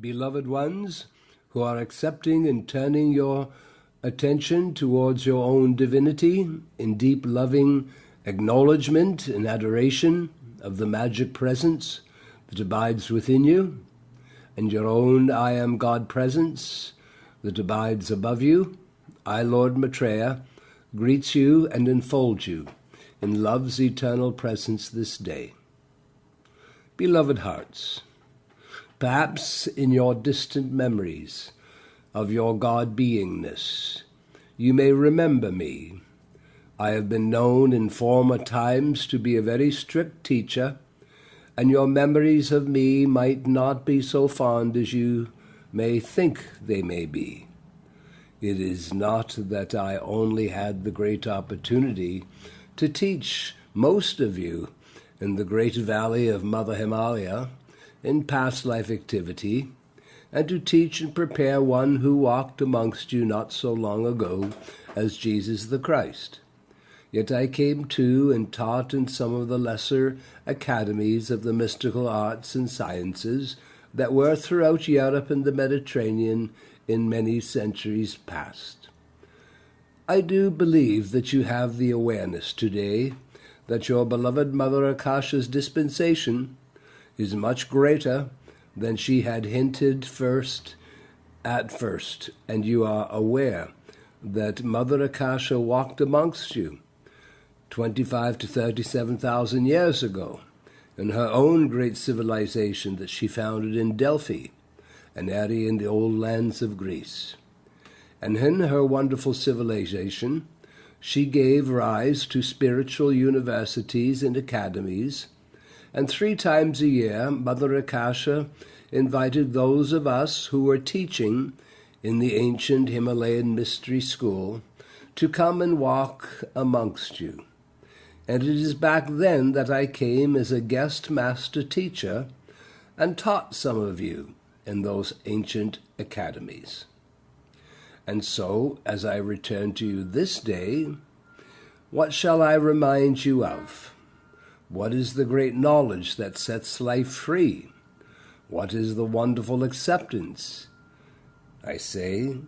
Beloved ones, who are accepting and turning your attention towards your own divinity in deep loving acknowledgement and adoration of the magic presence that abides within you, and your own I am God presence that abides above you, I, Lord Maitreya, greets you and enfolds you in love's eternal presence this day. Beloved hearts, perhaps in your distant memories of your God-beingness, you may remember me. I have been known in former times to be a very strict teacher, and your memories of me might not be so fond as you may think they may be. It is not that I only had the great opportunity to teach most of you in the great valley of Mother Himalaya in past life activity, and to teach and prepare one who walked amongst you not so long ago as Jesus the Christ. Yet I came to and taught in some of the lesser academies of the mystical arts and sciences that were throughout Europe and the Mediterranean in many centuries past. I do believe that you have the awareness today that your beloved Mother Akasha's dispensation is much greater than she had hinted at first, and you are aware that Mother Akasha walked amongst you 25 to 37,000 years ago in her own great civilization that she founded in Delphi, an area in the old lands of Greece. And in her wonderful civilization, she gave rise to spiritual universities and academies, and 3 times a year Mother Akasha invited those of us who were teaching in the ancient Himalayan mystery school to come and walk amongst you. And it is back then that I came as a guest master teacher and taught some of you in those ancient academies. And so, as I return to you this day, what shall I remind you of? What is the great knowledge that sets life free? What is the wonderful acceptance? I say,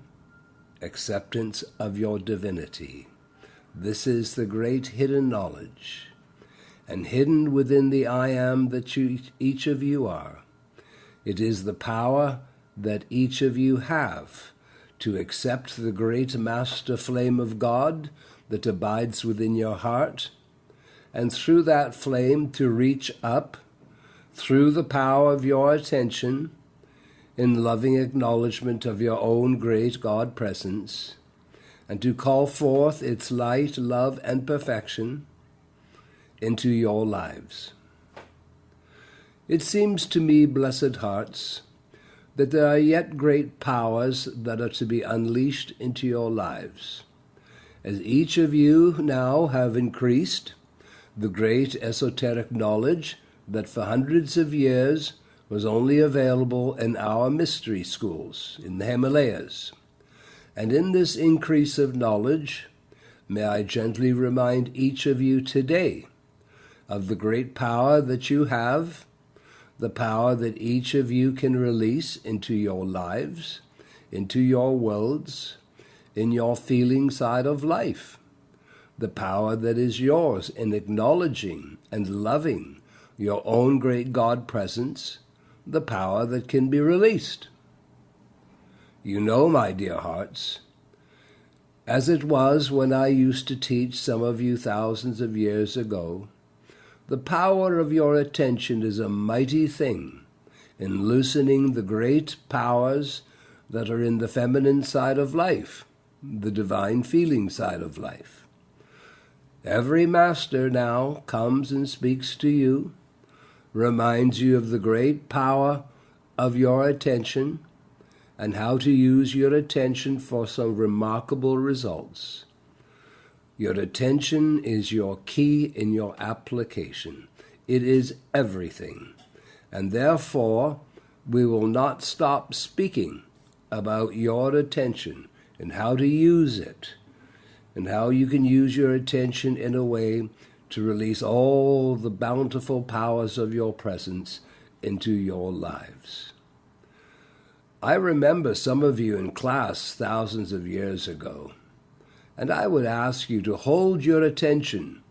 acceptance of your divinity. This is the great hidden knowledge, and hidden within the I am that each of you are. It is the power that each of you have to accept the great master flame of God that abides within your heart, and through that flame to reach up, through the power of your attention, in loving acknowledgement of your own great God presence, and to call forth its light, love, and perfection into your lives. It seems to me, blessed hearts, that there are yet great powers that are to be unleashed into your lives. As each of you now have increased the great esoteric knowledge that for hundreds of years was only available in our mystery schools in the Himalayas. And in this increase of knowledge, may I gently remind each of you today of the great power that you have, the power that each of you can release into your lives, into your worlds, in your feeling side of life, the power that is yours in acknowledging and loving your own great God presence, the power that can be released. You know, my dear hearts, as it was when I used to teach some of you thousands of years ago, the power of your attention is a mighty thing in loosening the great powers that are in the feminine side of life, the divine feeling side of life. Every master now comes and speaks to you, reminds you of the great power of your attention and how to use your attention for some remarkable results. Your attention is your key in your application. It is everything. And therefore, we will not stop speaking about your attention and how to use it, and how you can use your attention in a way to release all the bountiful powers of your presence into your lives. I remember some of you in class thousands of years ago, and I would ask you to hold your attention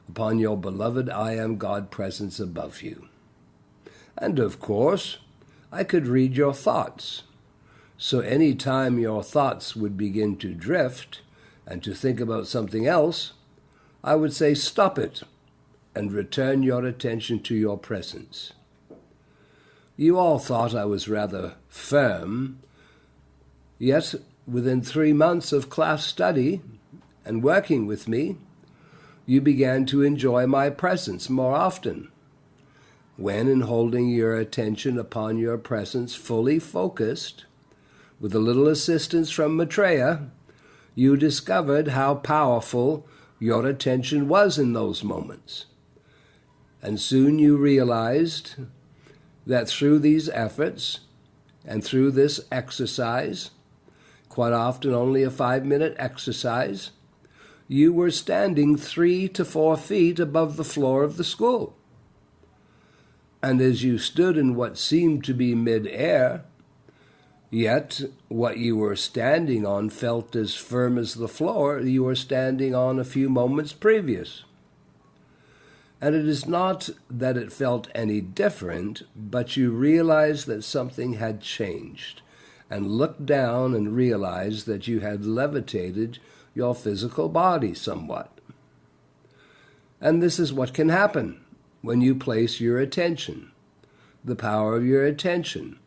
upon your beloved I Am God presence above you. And of course, I could read your thoughts. So any time your thoughts would begin to drift and to think about something else, I would say, stop it, and return your attention to your presence. You all thought I was rather firm, yet within 3 months of class study and working with me, you began to enjoy my presence more often. When, in holding your attention upon your presence fully focused, with a little assistance from Maitreya, you discovered how powerful your attention was in those moments. And soon you realized that through these efforts and through this exercise, quite often only a 5-minute exercise, you were standing 3 to 4 feet above the floor of the school. And as you stood in what seemed to be mid-air, yet what you were standing on felt as firm as the floor you were standing on a few moments previous. And it is not that it felt any different, but you realized that something had changed, and looked down and realized that you had levitated your physical body somewhat. And this is what can happen when you place your attention, the power of your attention,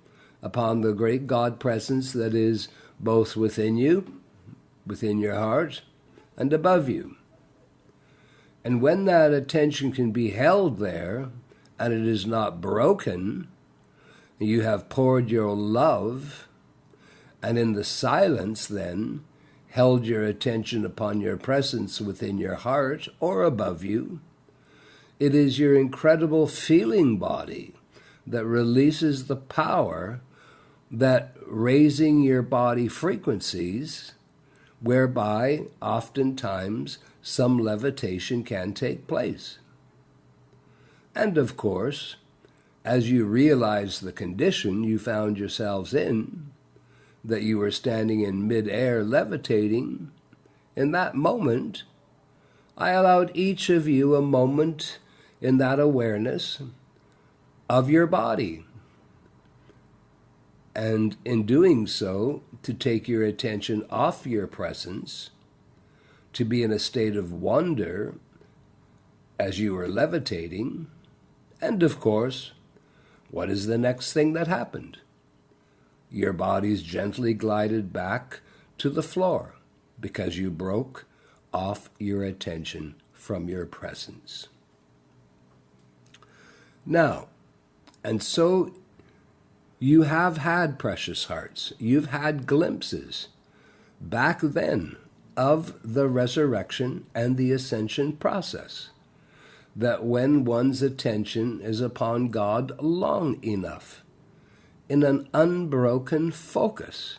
upon the great God presence that is both within you, within your heart, and above you. And when that attention can be held there, and it is not broken, you have poured your love, and in the silence then, held your attention upon your presence within your heart or above you, it is your incredible feeling body that releases the power that raising your body frequencies, whereby oftentimes some levitation can take place. And of course, as you realize the condition you found yourselves in, that you were standing in mid-air levitating, in that moment, I allowed each of you a moment in that awareness of your body. And in doing so, to take your attention off your presence, to be in a state of wonder as you were levitating, and of course, what is the next thing that happened? Your bodies gently glided back to the floor because you broke off your attention from your presence. Now, and so you have had, precious hearts, you've had glimpses back then of the resurrection and the ascension process, that when one's attention is upon God long enough, in an unbroken focus.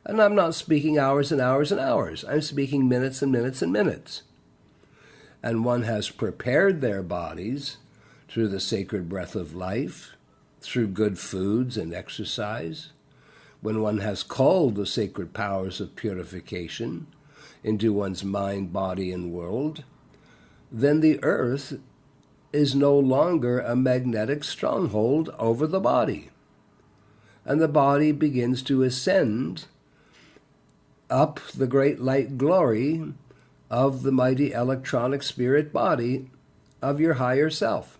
And I'm not speaking hours and hours and hours. I'm speaking minutes and minutes and minutes. And one has prepared their bodies through the sacred breath of life, through good foods and exercise, when one has called the sacred powers of purification into one's mind, body, and world, then the earth is no longer a magnetic stronghold over the body. And the body begins to ascend up the great light glory of the mighty electronic spirit body of your higher self,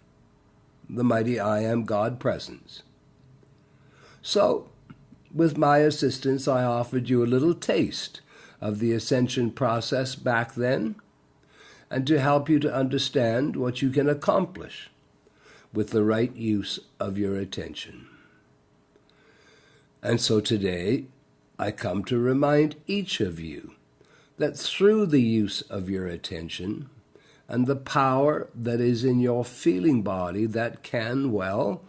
the mighty I Am God presence. So, with my assistance, I offered you a little taste of the ascension process back then, and to help you to understand what you can accomplish with the right use of your attention. And so today, I come to remind each of you that through the use of your attention and the power that is in your feeling body that can, well,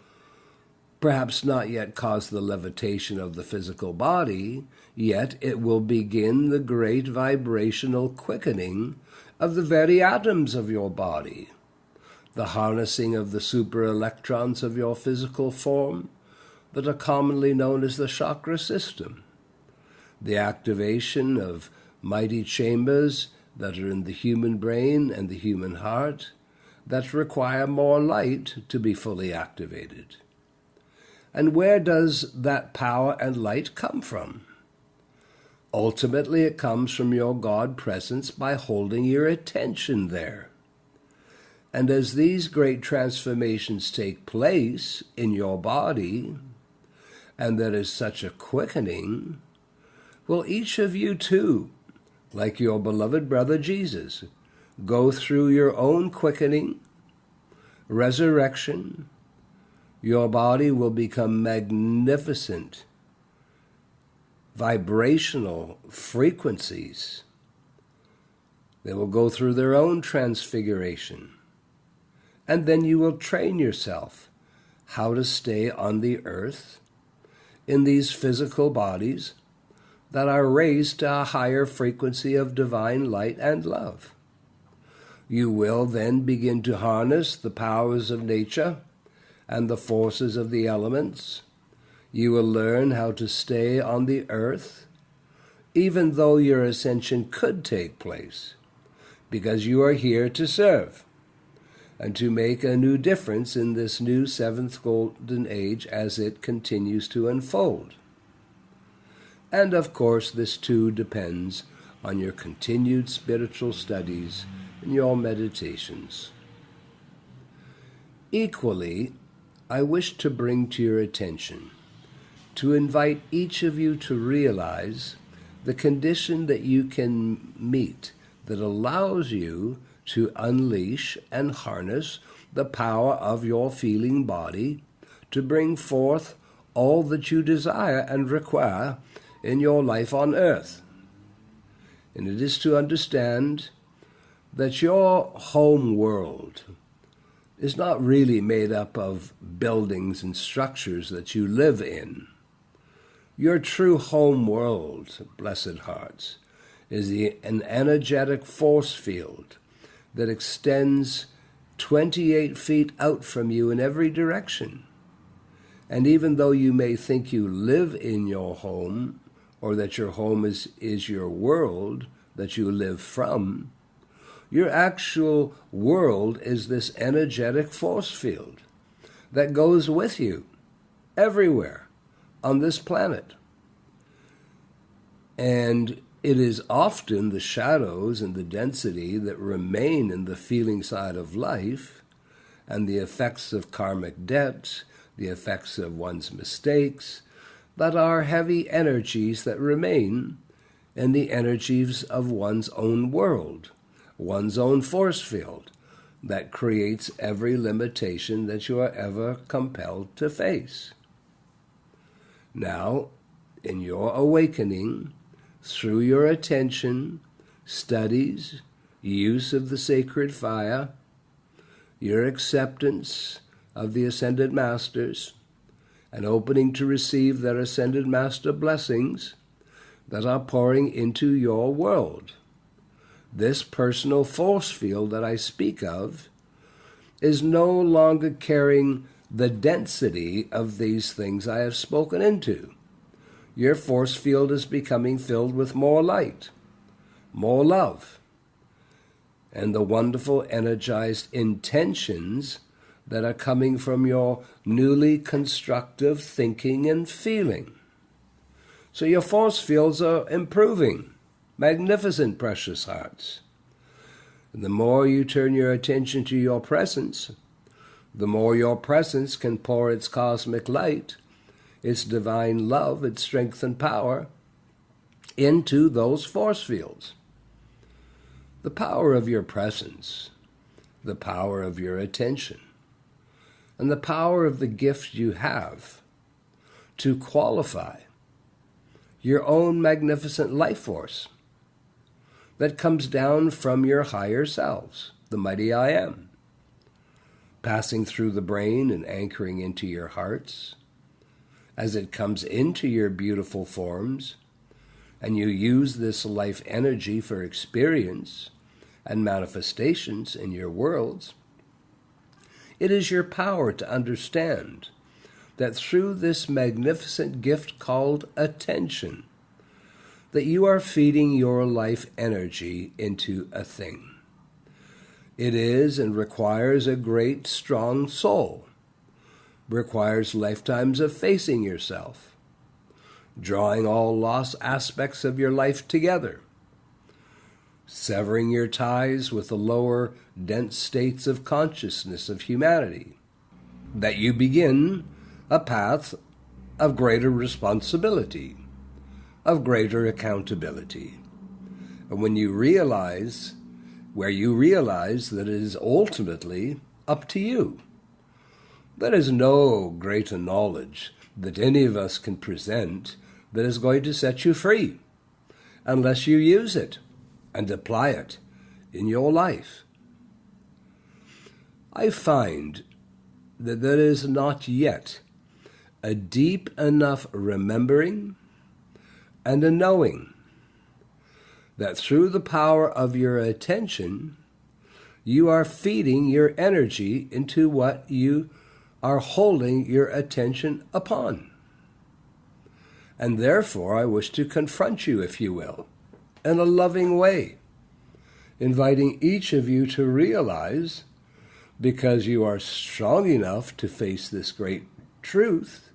perhaps not yet cause the levitation of the physical body, yet it will begin the great vibrational quickening of the very atoms of your body, the harnessing of the super electrons of your physical form, that are commonly known as the chakra system, the activation of mighty chambers that are in the human brain and the human heart that require more light to be fully activated. And where does that power and light come from? Ultimately, it comes from your God presence by holding your attention there. And as these great transformations take place in your body, and there is such a quickening, will each of you too, like your beloved brother Jesus, go through your own quickening, resurrection. Your body will become magnificent, vibrational frequencies. They will go through their own transfiguration. And then you will train yourself how to stay on the earth in these physical bodies that are raised to a higher frequency of divine light and love. You will then begin to harness the powers of nature and the forces of the elements. You will learn how to stay on the earth, even though your ascension could take place, because you are here to serve and to make a new difference in this new seventh golden age as it continues to unfold. And of course, this too depends on your continued spiritual studies and your meditations. Equally, I wish to bring to your attention, to invite each of you to realize the condition that you can meet that allows you to unleash and harness the power of your feeling body to bring forth all that you desire and require in your life on earth. And it is to understand that your home world is not really made up of buildings and structures that you live in. Your true home world, blessed hearts, is an energetic force field that extends 28 feet out from you in every direction. And even though you may think you live in your home, or that your home is your world that you live from, your actual world is this energetic force field that goes with you everywhere on this planet. And it is often the shadows and the density that remain in the feeling side of life, and the effects of karmic debt, the effects of one's mistakes, that are heavy energies that remain in the energies of one's own world, one's own force field, that creates every limitation that you are ever compelled to face. Now, in your awakening, through your attention, studies, use of the sacred fire, your acceptance of the Ascended Masters, and opening to receive their Ascended Master blessings that are pouring into your world, this personal force field that I speak of is no longer carrying the density of these things I have spoken into. Your force field is becoming filled with more light, more love, and the wonderful energized intentions that are coming from your newly constructive thinking and feeling. So your force fields are improving. Magnificent, precious hearts. And the more you turn your attention to your presence, the more your presence can pour its cosmic light, its divine love, its strength and power into those force fields. The power of your presence, the power of your attention, and the power of the gift you have to qualify your own magnificent life force that comes down from your higher selves, the mighty I Am, passing through the brain and anchoring into your hearts. As it comes into your beautiful forms, and you use this life energy for experience and manifestations in your worlds, it is your power to understand that through this magnificent gift called attention, that you are feeding your life energy into a thing. It is and requires a great, strong soul, requires lifetimes of facing yourself, drawing all lost aspects of your life together, severing your ties with the lower, dense states of consciousness of humanity, that you begin a path of greater responsibility, of greater accountability. And when you realize, where you realize that it is ultimately up to you, there is no greater knowledge that any of us can present that is going to set you free, unless you use it and apply it in your life. I find that there is not yet a deep enough remembering and a knowing that through the power of your attention, you are feeding your energy into what you are holding your attention upon. And therefore, I wish to confront you, if you will, in a loving way, inviting each of you to realize, because you are strong enough to face this great truth,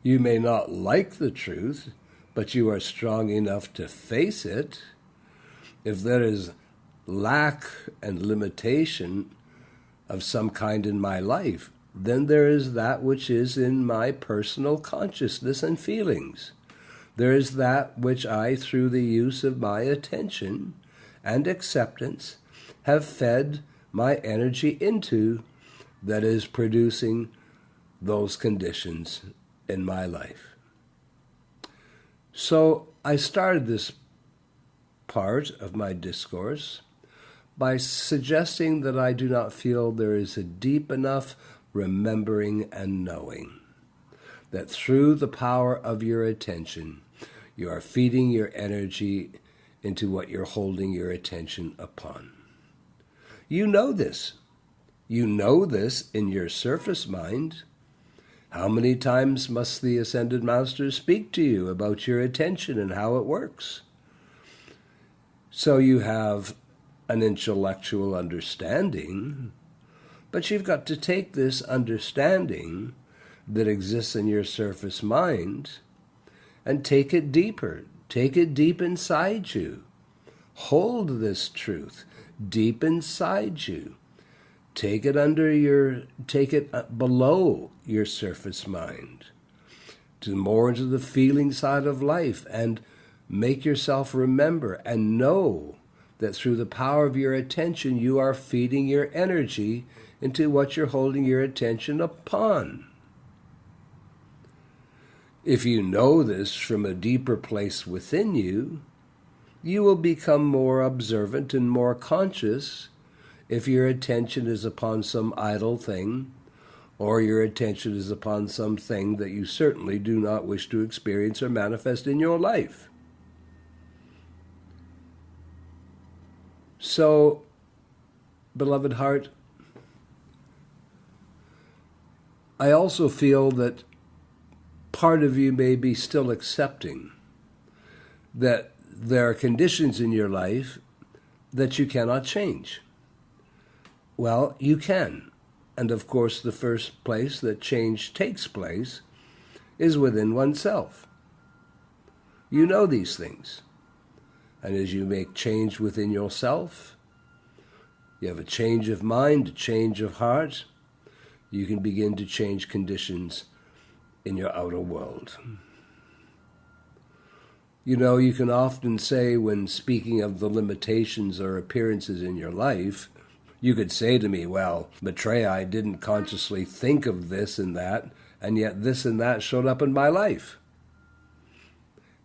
you may not like the truth, but you are strong enough to face it. If there is lack and limitation of some kind in my life, then there is that which is in my personal consciousness and feelings. There is that which I, through the use of my attention and acceptance, have fed my energy into, that is producing those conditions in my life. So I started this part of my discourse by suggesting that I do not feel there is a deep enough remembering and knowing that through the power of your attention, you are feeding your energy into what you're holding your attention upon. You know this. You know this in your surface mind. How many times must the Ascended Masters speak to you about your attention and how it works? So you have an intellectual understanding, but you've got to take this understanding that exists in your surface mind and take it deeper. Take it deep inside you. Hold this truth deep inside you. Take it below your surface mind, to more into the feeling side of life, and make yourself remember and know that through the power of your attention, you are feeding your energy into what you're holding your attention upon. If you know this from a deeper place within you, you will become more observant and more conscious if your attention is upon some idle thing, or your attention is upon something that you certainly do not wish to experience or manifest in your life. So, beloved heart, I also feel that part of you may be still accepting that there are conditions in your life that you cannot change. Well, you can. And of course, the first place that change takes place is within oneself. You know these things. And as you make change within yourself, you have a change of mind, a change of heart, you can begin to change conditions in your outer world. You know, you can often say, when speaking of the limitations or appearances in your life, you could say to me, well, Maitreya, I didn't consciously think of this and that, and yet this and that showed up in my life.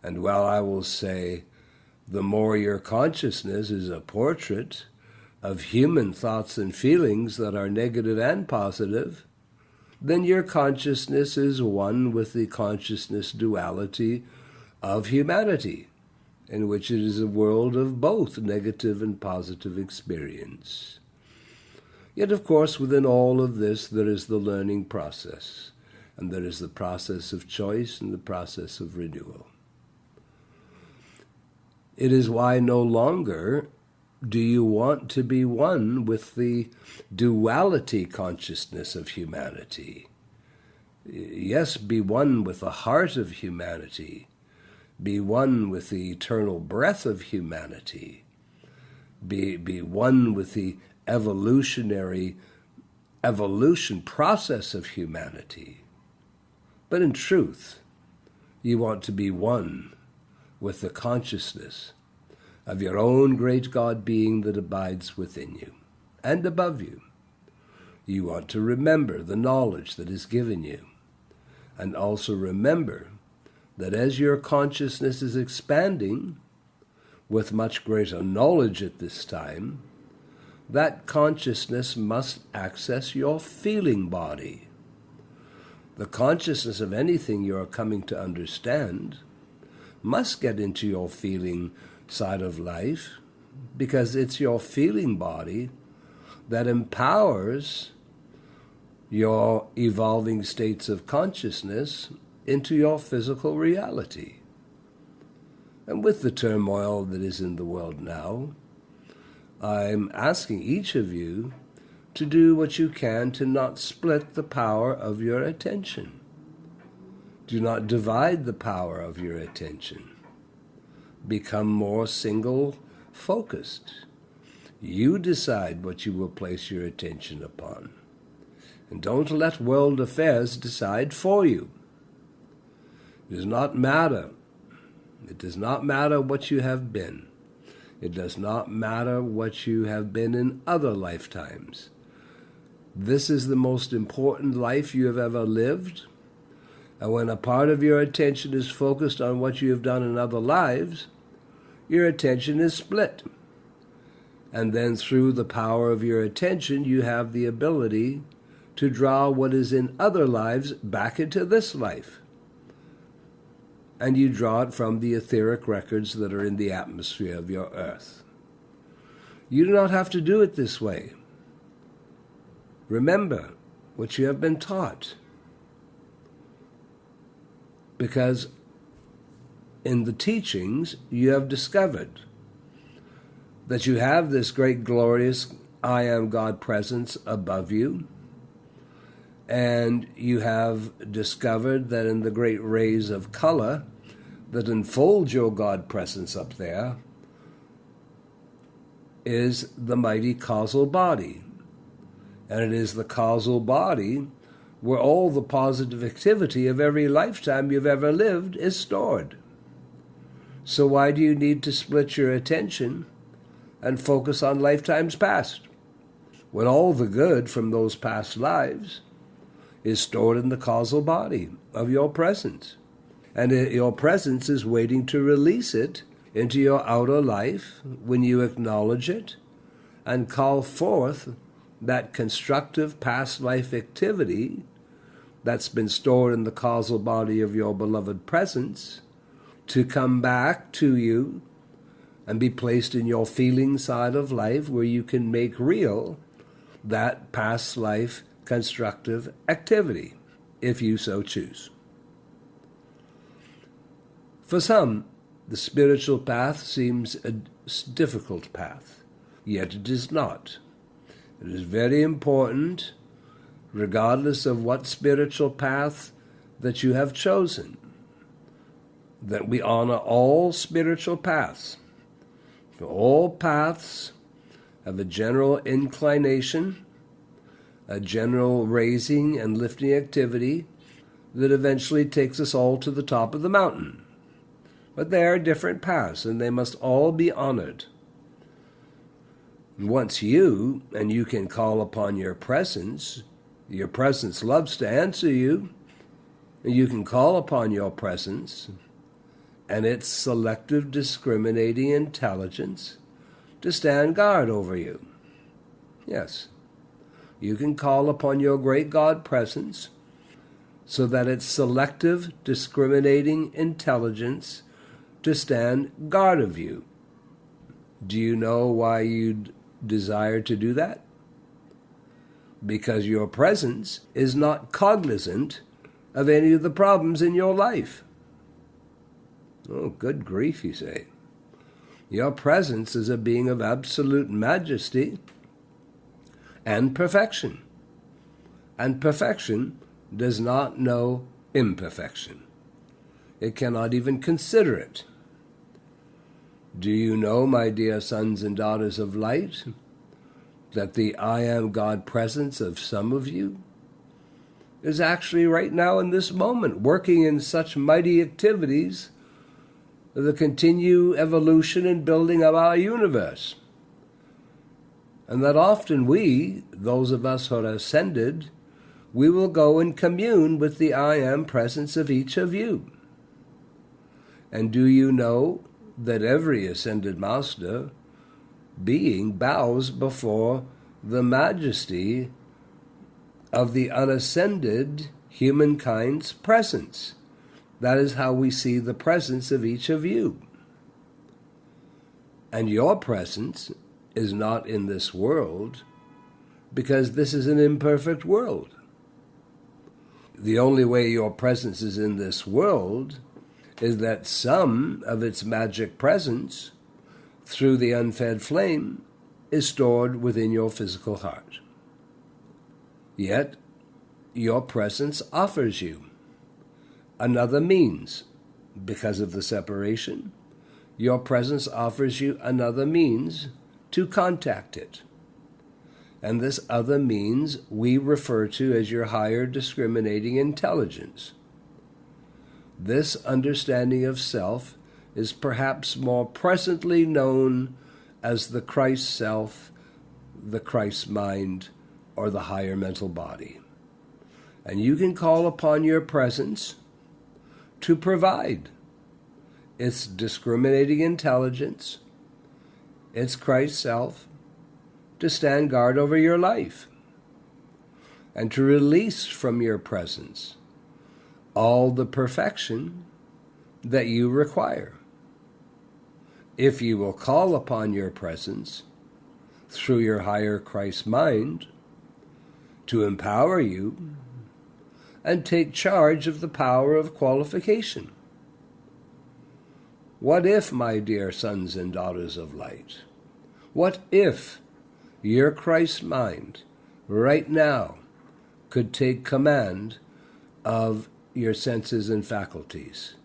And well, I will say, the more your consciousness is a portrait of human thoughts and feelings that are negative and positive, then your consciousness is one with the consciousness duality of humanity, in which it is a world of both negative and positive experience. Yet, of course, within all of this, there is the learning process. And there is the process of choice and the process of renewal. It is why no longer do you want to be one with the duality consciousness of humanity. Yes, be one with the heart of humanity. Be one with the eternal breath of humanity. Be one with the evolution process of humanity. But in truth, you want to be one with the consciousness of your own great God being that abides within you and above you. You want to remember the knowledge that is given you, and also remember that as your consciousness is expanding with much greater knowledge at this time, that consciousness must access your feeling body. The consciousness of anything you are coming to understand must get into your feeling side of life, because it's your feeling body that empowers your evolving states of consciousness into your physical reality. And with the turmoil that is in the world now, I'm asking each of you to do what you can to not split the power of your attention. Do not divide the power of your attention. Become more single-focused. You decide what you will place your attention upon. And don't let world affairs decide for you. It does not matter. It does not matter what you have been. It does not matter what you have been in other lifetimes. This is the most important life you have ever lived. And when a part of your attention is focused on what you have done in other lives, your attention is split. And then through the power of your attention, you have the ability to draw what is in other lives back into this life. And you draw it from the etheric records that are in the atmosphere of your earth. You do not have to do it this way. Remember what you have been taught. Because in the teachings, you have discovered that you have this great glorious I am God presence above you. And you have discovered that in the great rays of color that enfold your God presence up there is the mighty causal body. And it is the causal body where all the positive activity of every lifetime you've ever lived is stored. So why do you need to split your attention and focus on lifetimes past, when all the good from those past lives is stored in the causal body of your presence? And your presence is waiting to release it into your outer life when you acknowledge it and call forth that constructive past life activity that's been stored in the causal body of your beloved presence to come back to you and be placed in your feeling side of life, where you can make real that past life constructive activity, if you so choose. For some, the spiritual path seems a difficult path, yet it is not. It is very important, regardless of what spiritual path that you have chosen, that we honor all spiritual paths. For all paths have a general inclination, a general raising and lifting activity that eventually takes us all to the top of the mountain. But they are different paths, and they must all be honored. Once you can call upon your presence loves to answer you, and you can call upon your presence and its selective, discriminating intelligence to stand guard over you. Yes, you can call upon your great God presence so that its selective, discriminating intelligence to stand guard of you. Do you know why you'd desire to do that? Because your presence is not cognizant of any of the problems in your life. Oh, good grief, you say. Your presence is a being of absolute majesty and perfection. And perfection does not know imperfection. It cannot even consider it. Do you know, my dear sons and daughters of light, that the I Am God presence of some of you is actually right now in this moment working in such mighty activities the continue evolution and building of our universe. And that often we, those of us who are ascended, we will go and commune with the I Am presence of each of you. And do you know that every ascended master being bows before the majesty of the unascended humankind's presence? That is how we see the presence of each of you. And your presence is not in this world, because this is an imperfect world. The only way your presence is in this world is that some of its magic presence, through the unfed flame, is stored within your physical heart. Yet, your presence offers you another means. Because of the separation, your presence offers you another means to contact it. And this other means we refer to as your higher discriminating intelligence. This understanding of self is perhaps more presently known as the Christ self, the Christ mind, or the higher mental body. And you can call upon your presence to provide its discriminating intelligence, its Christ self, to stand guard over your life, and to release from your presence all the perfection that you require. If you will call upon your presence through your higher Christ mind to empower you and take charge of the power of qualification. What if, my dear sons and daughters of light, what if your Christ mind right now could take command of your senses and faculties,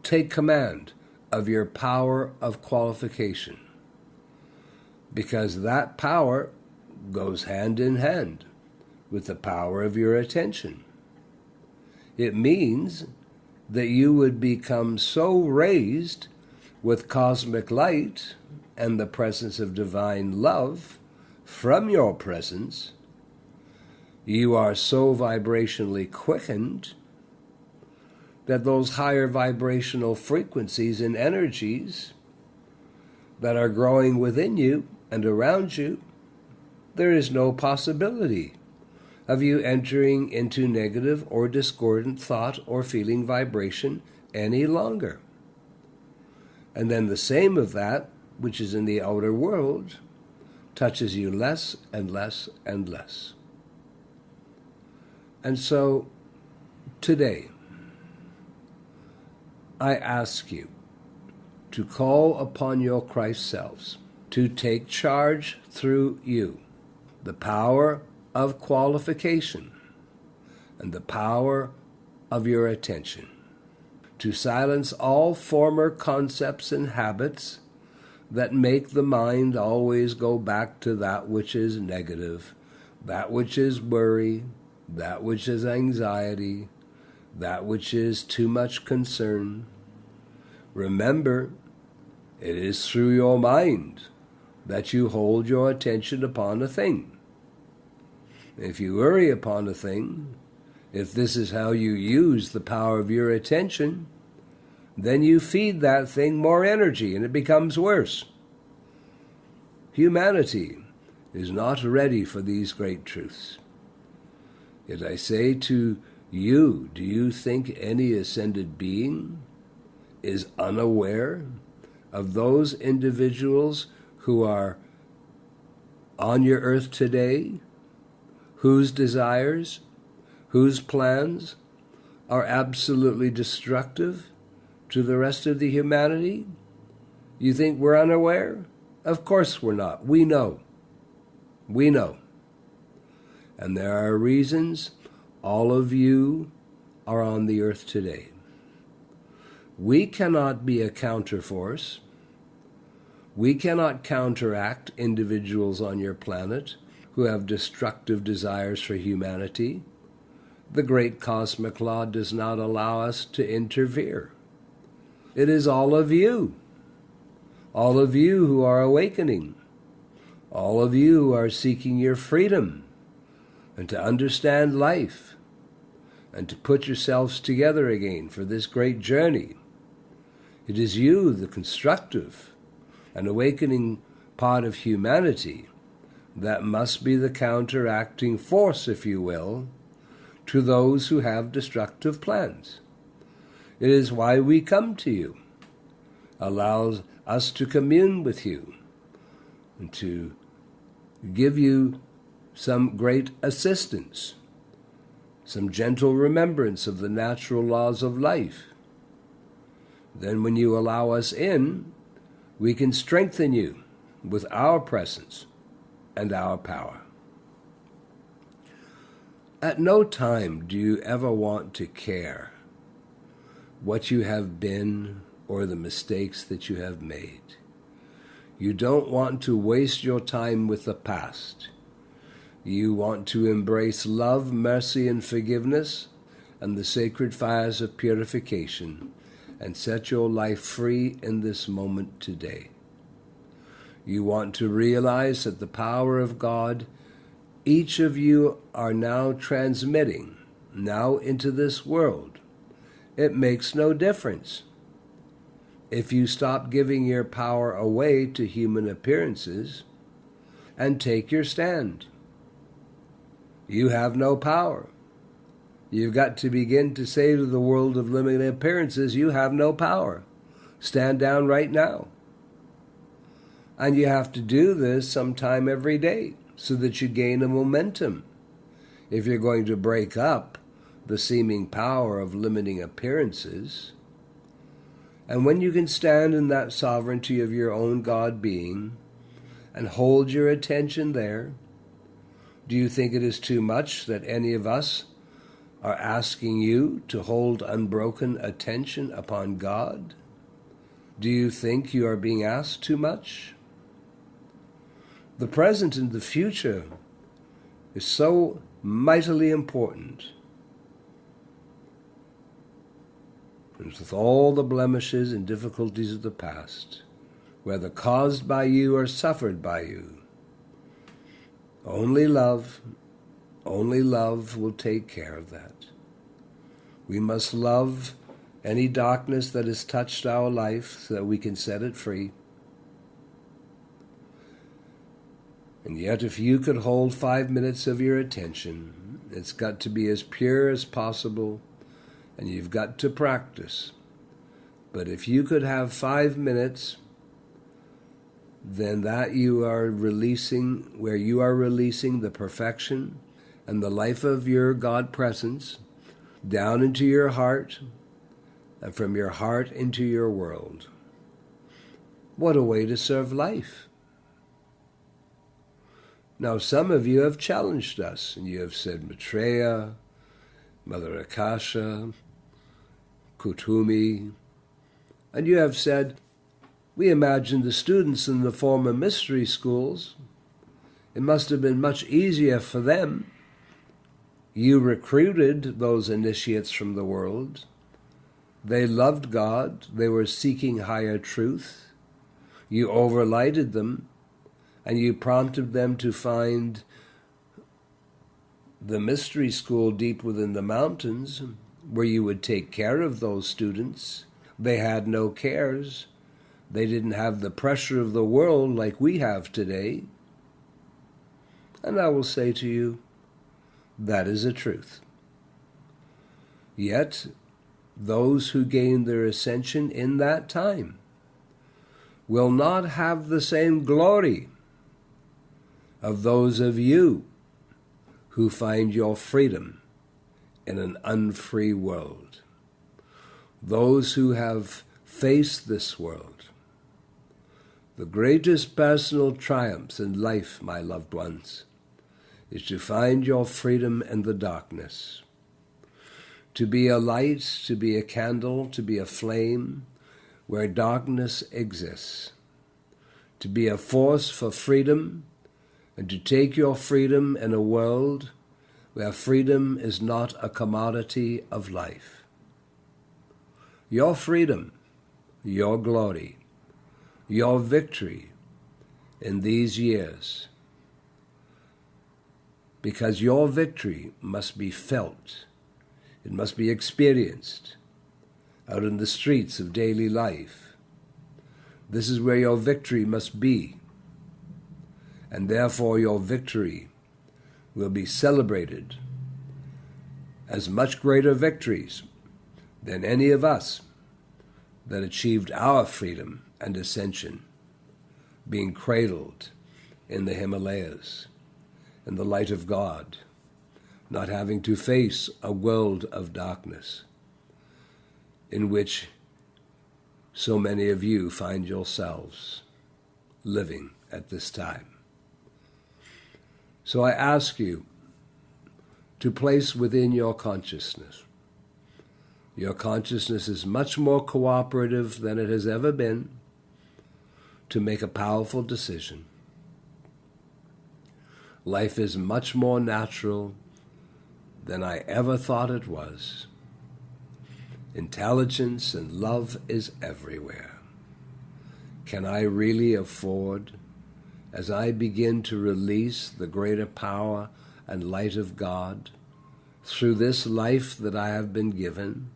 take command of your power of qualification, because that power goes hand in hand with the power of your attention. It means that you would become so raised with cosmic light and the presence of divine love from your presence, you are so vibrationally quickened that those higher vibrational frequencies and energies that are growing within you and around you, there is no possibility of you entering into negative or discordant thought or feeling vibration any longer. And then the same of that which is in the outer world touches you less and less and less. And so today, I ask you to call upon your Christ selves to take charge through you, the power of qualification and the power of your attention, to silence all former concepts and habits that make the mind always go back to that which is negative, that which is worry, that which is anxiety, that which is too much concern. Remember, it is through your mind that you hold your attention upon a thing. If you worry upon a thing, if this is how you use the power of your attention, then you feed that thing more energy and it becomes worse. Humanity is not ready for these great truths. Yet I say to you, do you think any ascended being is unaware of those individuals who are on your earth today, whose desires, whose plans are absolutely destructive to the rest of the humanity? You think we're unaware? Of course we're not. We know. We know. And there are reasons all of you are on the earth today. We cannot be a counterforce. We cannot counteract individuals on your planet who have destructive desires for humanity. The great cosmic law does not allow us to interfere. It is all of you who are awakening, all of you who are seeking your freedom and to understand life and to put yourselves together again for this great journey. It is you, the constructive and awakening part of humanity, that must be the counteracting force, if you will, to those who have destructive plans. It is why we come to you, allows us to commune with you, and to give you some great assistance, some gentle remembrance of the natural laws of life. Then when you allow us in, we can strengthen you with our presence and our power. At no time do you ever want to care what you have been or the mistakes that you have made. You don't want to waste your time with the past. You want to embrace love, mercy, and forgiveness, and the sacred fires of purification, and set your life free in this moment today. You want to realize that the power of God, each of you are now transmitting, now into this world. It makes no difference. If you stop giving your power away to human appearances and take your stand, you have no power. You've got to begin to say to the world of limited appearances, you have no power. Stand down right now. And you have to do this sometime every day so that you gain a momentum. If you're going to break up the seeming power of limiting appearances, and when you can stand in that sovereignty of your own God being and hold your attention there, do you think it is too much that any of us are asking you to hold unbroken attention upon God? Do you think you are being asked too much? The present and the future is so mightily important. And with all the blemishes and difficulties of the past, whether caused by you or suffered by you, only love will take care of that. We must love any darkness that has touched our life so that we can set it free. And yet if you could hold 5 minutes of your attention, it's got to be as pure as possible, and you've got to practice. But if you could have 5 minutes, then that you are releasing, where you are releasing the perfection and the life of your God presence down into your heart, and from your heart into your world. What a way to serve life. Now some of you have challenged us, and you have said, Maitreya, Mother Akasha, Kutumi, and you have said, we imagined the students in the former mystery schools. It must have been much easier for them. You recruited those initiates from the world. They loved God. They were seeking higher truth. You overlighted them, and you prompted them to find the mystery school deep within the mountains, where you would take care of those students. They had no cares. They didn't have the pressure of the world like we have today. And I will say to you, that is a truth. Yet, those who gained their ascension in that time will not have the same glory of those of you who find your freedom in an unfree world. Those who have faced this world, the greatest personal triumphs in life, my loved ones, is to find your freedom in the darkness, to be a light, to be a candle, to be a flame where darkness exists, to be a force for freedom, and to take your freedom in a world where freedom is not a commodity of life. Your freedom, your glory, your victory in these years, because your victory must be felt, it must be experienced out in the streets of daily life. This is where your victory must be, and therefore your victory will be celebrated as much greater victories than any of us that achieved our freedom and ascension, being cradled in the Himalayas, in the light of God, not having to face a world of darkness in which so many of you find yourselves living at this time. So I ask you to place within your consciousness. Your consciousness is much more cooperative than it has ever been to make a powerful decision. Life is much more natural than I ever thought it was. Intelligence and love is everywhere. Can I really afford, as I begin to release the greater power and light of God through this life that I have been given,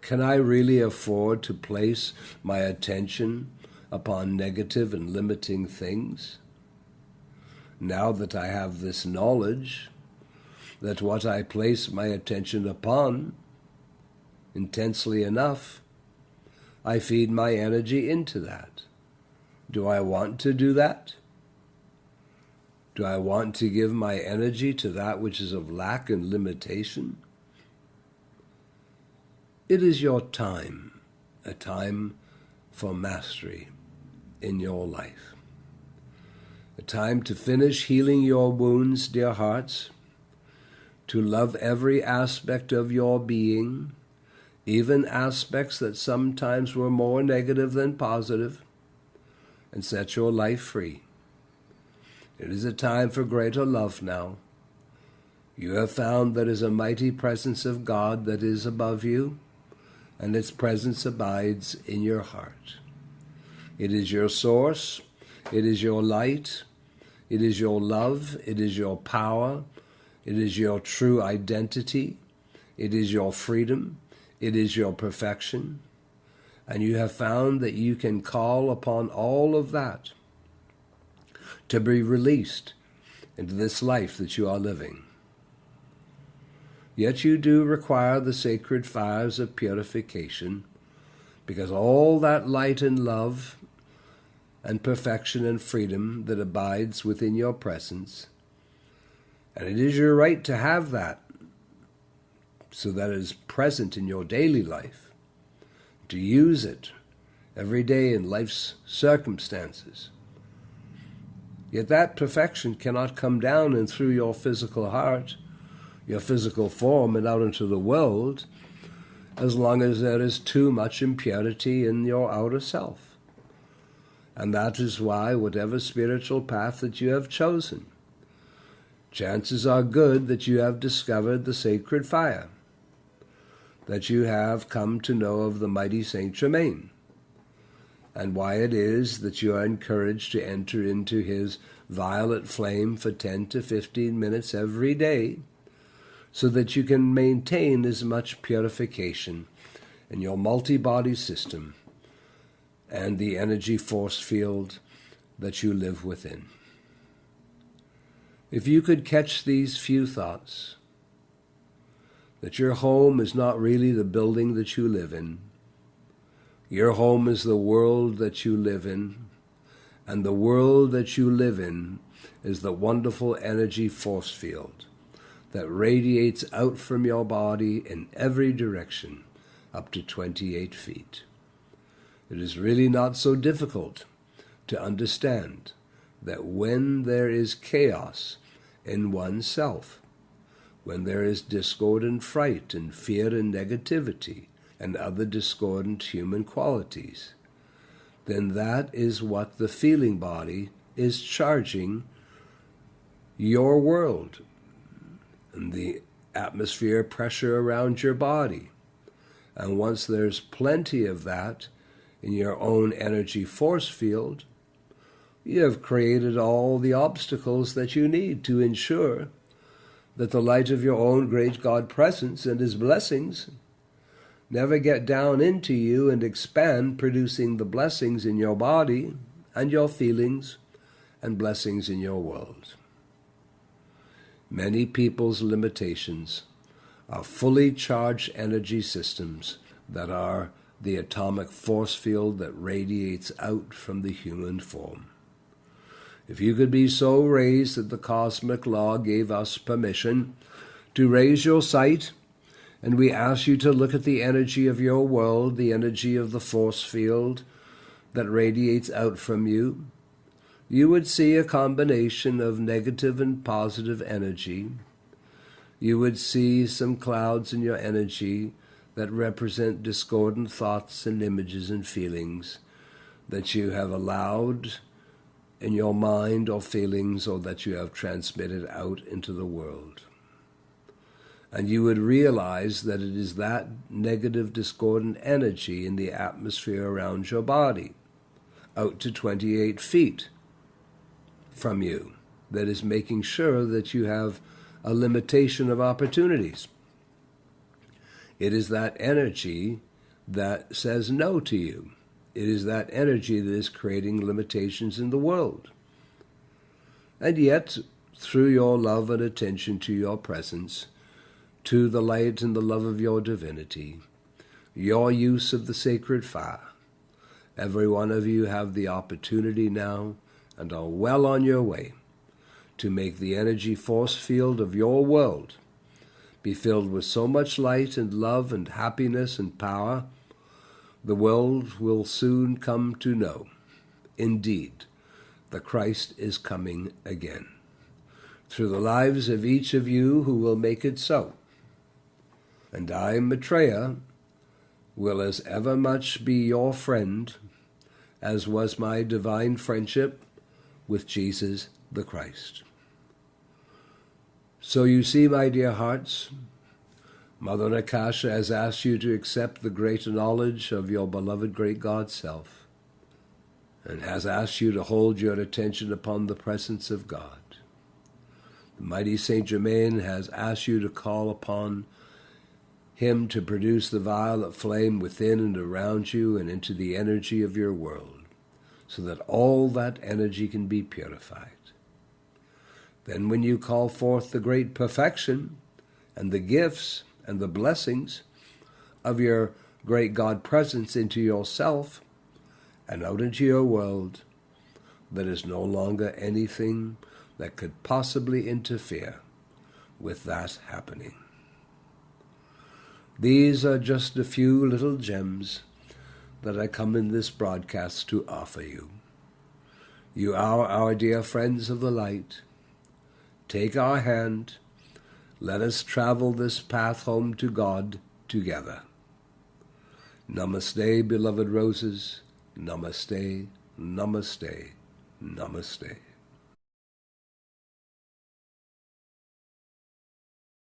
can I really afford to place my attention upon negative and limiting things? Now that I have this knowledge that what I place my attention upon intensely enough, I feed my energy into that. Do I want to do that? Do I want to give my energy to that which is of lack and limitation? It is your time, a time for mastery in your life. A time to finish healing your wounds, dear hearts, to love every aspect of your being, even aspects that sometimes were more negative than positive, and set your life free. It is a time for greater love now. You have found there is a mighty presence of God that is above you, and its presence abides in your heart. It is your source, it is your light, it is your love, it is your power, it is your true identity, it is your freedom, it is your perfection, and you have found that you can call upon all of that to be released into this life that you are living. Yet you do require the sacred fires of purification, because all that light and love and perfection and freedom that abides within your presence, and it is your right to have that, so that it is present in your daily life, to use it every day in life's circumstances. Yet that perfection cannot come down and through your physical heart, your physical form, and out into the world, as long as there is too much impurity in your outer self. And that is why whatever spiritual path that you have chosen, chances are good that you have discovered the sacred fire, that you have come to know of the mighty Saint Germain, and why it is that you are encouraged to enter into his violet flame for 10 to 15 minutes every day, so that you can maintain as much purification in your multi-body system and the energy force field that you live within. If you could catch these few thoughts, that your home is not really the building that you live in, your home is the world that you live in, and the world that you live in is the wonderful energy force field that radiates out from your body in every direction up to 28 feet. It is really not so difficult to understand that when there is chaos in oneself, when there is discord and fright and fear and negativity and other discordant human qualities, then that is what the feeling body is charging your world and the atmosphere pressure around your body. And once there's plenty of that in your own energy force field, you have created all the obstacles that you need to ensure that the light of your own great God presence and His blessings never get down into you and expand, producing the blessings in your body and your feelings and blessings in your world. Many people's limitations are fully charged energy systems that are the atomic force field that radiates out from the human form. If you could be so raised that the cosmic law gave us permission to raise your sight, and we ask you to look at the energy of your world, the energy of the force field that radiates out from you, you would see a combination of negative and positive energy. You would see some clouds in your energy that represent discordant thoughts and images and feelings that you have allowed in your mind or feelings, or that you have transmitted out into the world. And you would realize that it is that negative discordant energy in the atmosphere around your body, out to 28 feet from you, that is making sure that you have a limitation of opportunities. It is that energy that says no to you. It is that energy that is creating limitations in the world. And yet, through your love and attention to your presence, to the light and the love of your divinity, your use of the sacred fire, every one of you have the opportunity now and are well on your way to make the energy force field of your world be filled with so much light and love and happiness and power, the world will soon come to know, indeed, the Christ is coming again, through the lives of each of you who will make it so. And I, Maitreya, will as ever much be your friend as was my divine friendship with Jesus the Christ. So you see, my dear hearts, Mother Akasha has asked you to accept the greater knowledge of your beloved great God Self, and has asked you to hold your attention upon the presence of God. The mighty Saint Germain has asked you to call upon Him to produce the violet flame within and around you and into the energy of your world, so that all that energy can be purified. Then when you call forth the great perfection and the gifts and the blessings of your great God presence into yourself and out into your world, there is no longer anything that could possibly interfere with that happening. These are just a few little gems that I come in this broadcast to offer you. You are our dear friends of the light. Take our hand. Let us travel this path home to God together. Namaste, beloved roses. Namaste, namaste, namaste.